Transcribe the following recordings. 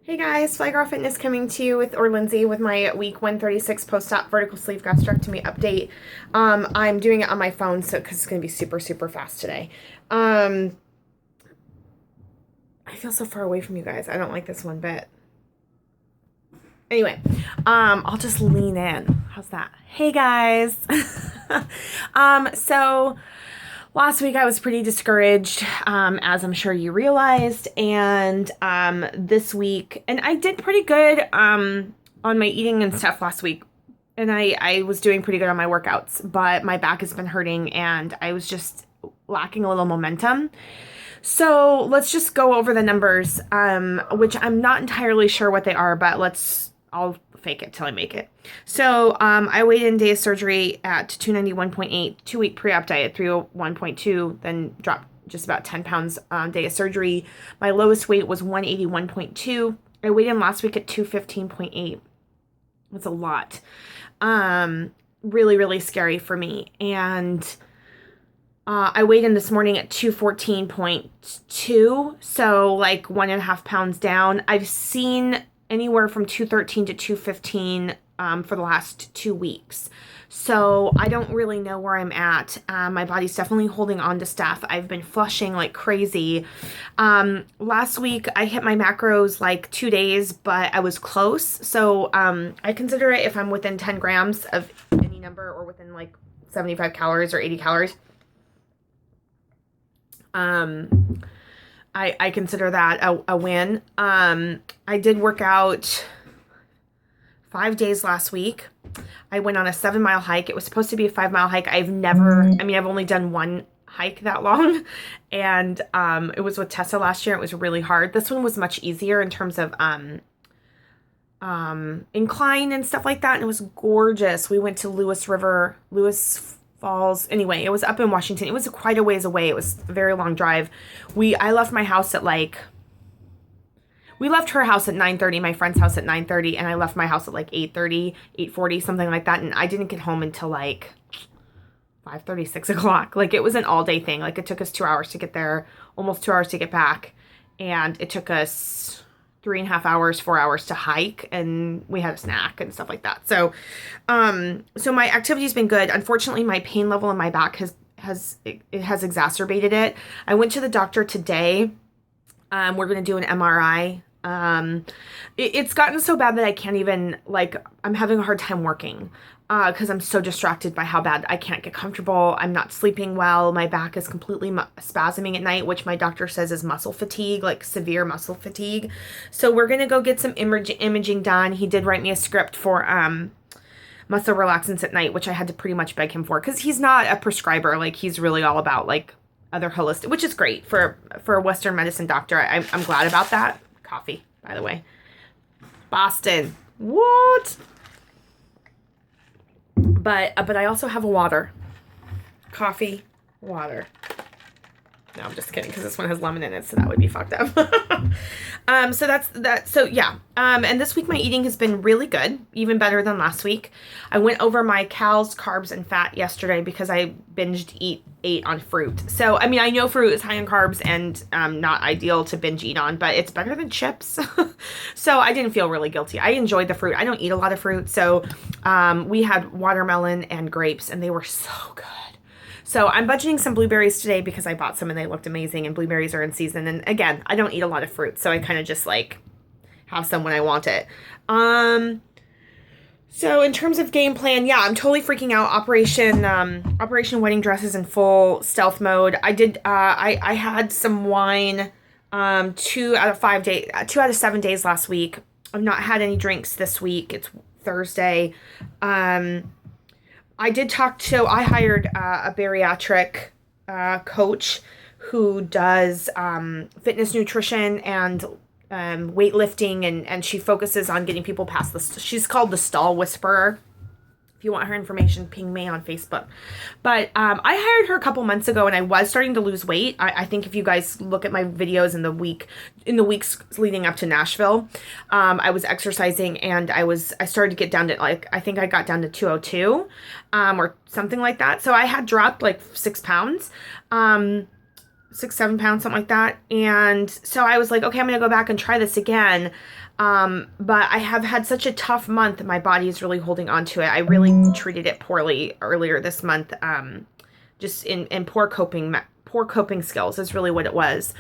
Hey guys, Fly Girl Fitness coming to you with Lindsay with my week 136 post-op vertical sleeve gastrectomy update. I'm doing it on my phone so because it's gonna be super fast today. Um, I feel so far away from you guys. I don't like this one bit. Anyway, I'll just lean in. How's that? Hey guys. So last week I was pretty discouraged, as I'm sure you realized, and this week, and I did pretty good on my eating and stuff last week, and I was doing pretty good on my workouts, but my back has been hurting, and I was just lacking a little momentum. So let's just go over the numbers, which I'm not entirely sure what they are, but I'll fake it till I make it. So I weighed in day of surgery at 291.8, 2-week pre-op diet, 301.2, then dropped just about 10 pounds on day of surgery. My lowest weight was 181.2. I weighed in last week at 215.8. That's a lot. Really scary for me. And I weighed in this morning at 214.2, so like 1.5 pounds down. I've seen anywhere from 213 to 215 for the last 2 weeks. So I don't really know where I'm at. My body's definitely holding on to stuff. I've been flushing like crazy. Last week I hit my macros like 2 days, but I was close. So I consider it if I'm within 10 grams of any number or within like 75 calories or 80 calories. I consider that a win. I did work out 5 days last week. I went on a 7-mile hike. It was supposed to be a 5-mile hike. I've only done one hike that long. And it was with Tessa last year. It was really hard. This one was much easier in terms of incline and stuff like that. And it was gorgeous. We went to Lewis Falls. Anyway, it was up in Washington. It was quite a ways away. It was a very long drive. I left my house at we left her house at 9:30, my friend's house at 9:30, and I left my house at like 8:30, 8:40, something like that. And I didn't get home until like 5:30, 6 o'clock. Like it was an all day thing. Like it took us 2 hours to get there, almost 2 hours to get back. And it took us 3.5 hours, 4 hours to hike, and we had a snack and stuff like that. So my activity's been good. Unfortunately, my pain level in my back has exacerbated it. I went to the doctor today. We're going to do an MRI. It's gotten so bad that I can't even, I'm having a hard time working because I'm so distracted by how bad I can't get comfortable. I'm not sleeping well. My back is completely spasming at night, which my doctor says is muscle fatigue, like severe muscle fatigue. So we're going to go get some imaging done. He did write me a script for muscle relaxants at night, which I had to pretty much beg him for because he's not a prescriber. Like he's really all about other holistic, which is great for a Western medicine doctor. I'm glad about that. Coffee, by the way. Boston. What? But I also have a water. Coffee, water. No, I'm just kidding because this one has lemon in it, so that would be fucked up. So that's that. So yeah. And this week my eating has been really good, even better than last week. I went over my calories, carbs, and fat yesterday because I ate on fruit. So I mean, I know fruit is high in carbs and not ideal to binge eat on, but it's better than chips. So I didn't feel really guilty. I enjoyed the fruit. I don't eat a lot of fruit, so we had watermelon and grapes, and they were so good. So I'm budgeting some blueberries today because I bought some and they looked amazing, and blueberries are in season. And again, I don't eat a lot of fruit, so I kind of just have some when I want it. So in terms of game plan, yeah, I'm totally freaking out. Operation Wedding Dress is in full stealth mode. I had some wine 2 out of 7 days last week. I've not had any drinks this week. It's Thursday. I hired a bariatric coach who does fitness nutrition and weightlifting, and she focuses on getting people past this. She's called the Stall Whisperer. If you want her information, ping me on Facebook. But I hired her a couple months ago, and I was starting to lose weight. I think if you guys look at my videos in the weeks leading up to Nashville, I was exercising, and I started to get down to I think I got down to 202, or something like that. So I had dropped 6 pounds. 7 pounds, something like that. And so I was like, okay, I'm going to go back and try this again. But I have had such a tough month. My body is really holding on to it. I really treated it poorly earlier this month. Just in poor coping skills is really what it was.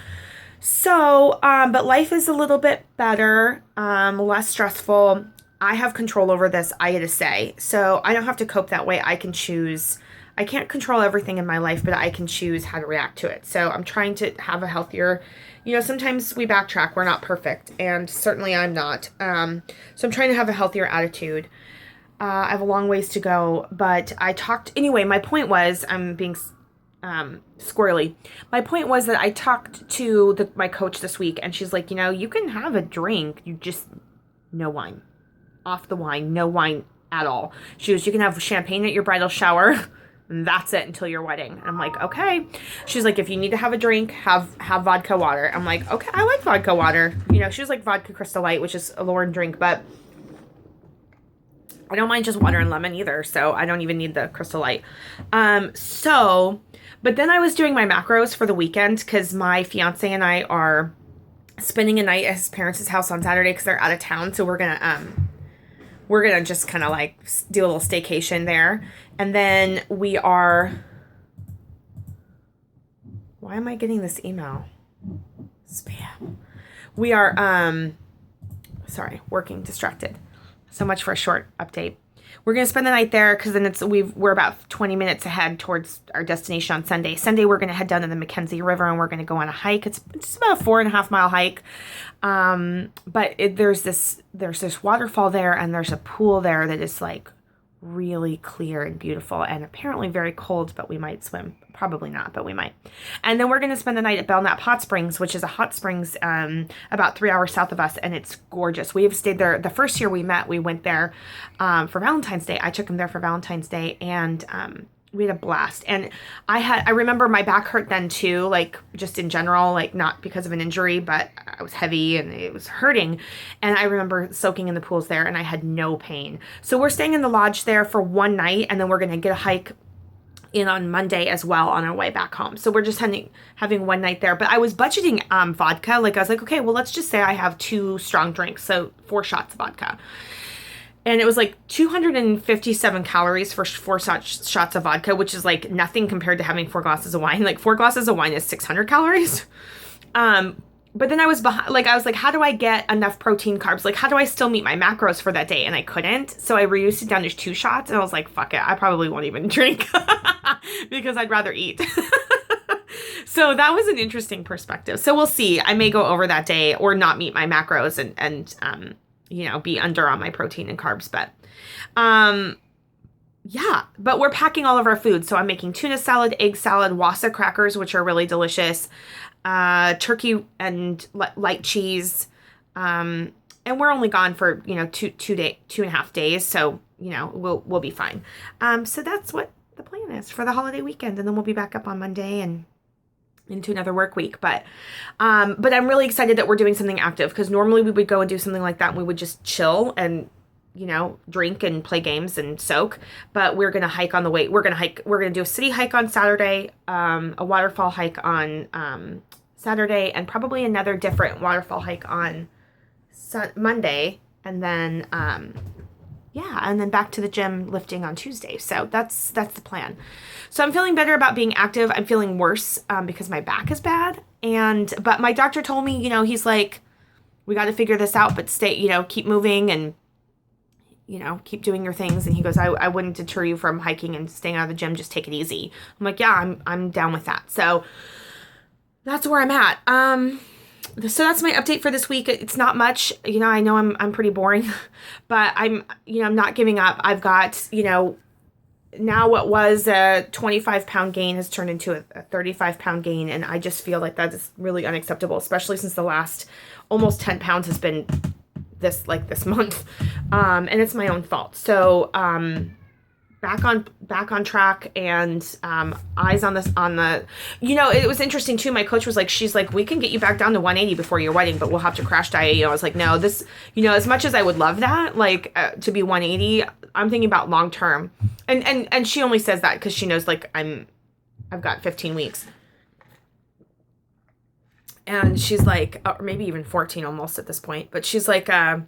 So, but life is a little bit better, less stressful. I have control over this, I had to say. So I don't have to cope that way. I can choose. I can't control everything in my life, but I can choose how to react to it. So I'm trying to have a healthier, sometimes we backtrack. We're not perfect. And certainly I'm not. So I'm trying to have a healthier attitude. I have a long ways to go, but anyway, my point was, I'm being squirrely. My point was that I talked to my coach this week, and she's like, you can have a drink. You just, no wine. Off the wine. No wine at all. She goes, you can have champagne at your bridal shower. And that's it until your wedding. And I'm like, okay. She's like, if you need to have a drink, have vodka water. I'm like, okay, I like vodka water. She was like vodka Crystal Light, which is a Lauren drink, but I don't mind just water and lemon either. So I don't even need the Crystal Light. But then I was doing my macros for the weekend because my fiance and I are spending a night at his parents' house on Saturday because they're out of town. So we're gonna just kind of like do a little staycation there. And then why am I getting this email? Spam. We are, working distracted. So much for a short update. We're going to spend the night there because then we're about 20 minutes ahead towards our destination on Sunday. Sunday, we're going to head down to the Mackenzie River and we're going to go on a hike. It's about a 4.5 mile hike. But there's this waterfall there and there's a pool there that is like really clear and beautiful and apparently very cold, but we might swim. Probably not, but we might. And then we're going to spend the night at Belknap Hot Springs, which is a hot springs about 3 hours south of us, and it's gorgeous. We have stayed there. The first year we met, we went there for Valentine's Day. I took him there for Valentine's Day, and we had a blast. And I remember my back hurt then too, like just in general, like not because of an injury, but I was heavy and it was hurting. And I remember soaking in the pools there and I had no pain. So we're staying in the lodge there for one night, and then we're going to get a hike in on Monday as well on our way back home. So we're just having one night there. But I was budgeting vodka. Like I was like, okay, well, let's just say I have 2 strong drinks. So 4 shots of vodka. And it was like 257 calories for 4 shots of vodka, which is like nothing compared to having 4 glasses of wine. Like 4 glasses of wine is 600 calories. But then I was like, how do I get enough protein, carbs? Like, how do I still meet my macros for that day? And I couldn't. So I reduced it down to 2 shots. And I was like, fuck it. I probably won't even drink because I'd rather eat. So that was an interesting perspective. So we'll see. I may go over that day or not meet my macros and be under on my protein and carbs. But, yeah, but we're packing all of our food. So I'm making tuna salad, egg salad, Wassa crackers, which are really delicious. Turkey and light cheese. And we're only gone for, 2.5 days. So, we'll be fine. So that's what the plan is for the holiday weekend. And then we'll be back up on Monday and into another work week. But I'm really excited that we're doing something active because normally we would go and do something like that and we would just chill and, drink and play games and soak. But we're going to hike on the way. We're going to do a city hike on Saturday, a waterfall hike on Saturday, and probably another different waterfall hike on Monday. And then, and then back to the gym lifting on Tuesday. So that's the plan. So I'm feeling better about being active. I'm feeling worse because my back is bad. But my doctor told me, he's like, we got to figure this out, but stay, keep moving and, keep doing your things. And he goes, I wouldn't deter you from hiking and staying out of the gym. Just take it easy. I'm like, yeah, I'm down with that. So that's where I'm at. So that's my update for this week. It's not much, I know I'm pretty boring, but I'm not giving up. I've got, now what was a 25-pound gain has turned into a 35-pound gain. And I just feel like that is really unacceptable, especially since the last almost 10 pounds has been this month. And it's my own fault. So, back on track and eyes on the it was interesting too. My coach was like, she's like, we can get you back down to 180 before your wedding, but we'll have to crash diet. I was like, no, this, as much as I would love that, like to be 180, I'm thinking about long term. And she only says that because she knows like I've got 15 weeks. And she's like, or maybe even 14 almost at this point. But she's like, I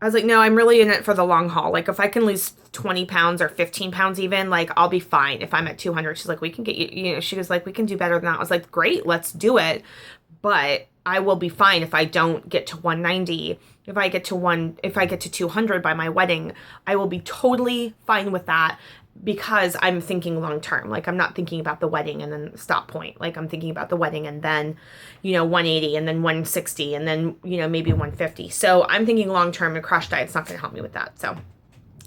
was like, no, I'm really in it for the long haul. Like, if I can lose 20 pounds or 15 pounds even, like, I'll be fine if I'm at 200. She's like, we can get you, you know, she was like, we can do better than that. I was like, great, let's do it. But I will be fine if I don't get to 190. If I get to 200 by my wedding, I will be totally fine with that because I'm thinking long term. Like, I'm not thinking about the wedding and then stop point. Like, I'm thinking about the wedding and then, 180 and then 160 and then, maybe 150. So I'm thinking long term, and crash diet's not going to help me with that. So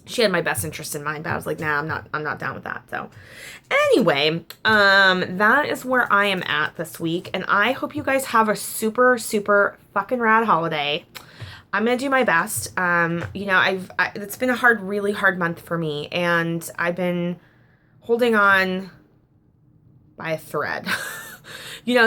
she had my best interest in mind, but I was like, nah, I'm not down with that. So anyway, that is where I am at this week. And I hope you guys have a super, super fucking rad holiday. I'm going to do my best. It's been a really hard month for me, and I've been holding on by a thread.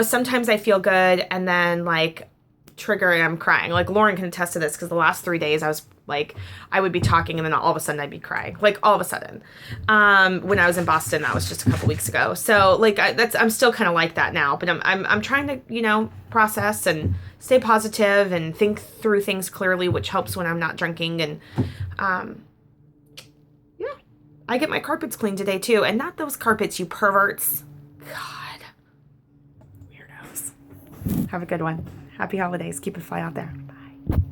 Sometimes I feel good and then like trigger and I'm crying. Like, Lauren can attest to this because the last 3 days I was like, I would be talking and then all of a sudden I'd be crying. Like, all of a sudden. When I was in Boston, that was just a couple weeks ago. So like, I'm still kind of like that now, but I'm trying to, process and stay positive and think through things clearly, which helps when I'm not drinking. And, yeah, I get my carpets cleaned today too. And not those carpets, you perverts. God. Weirdos. Have a good one. Happy holidays. Keep it fly out there.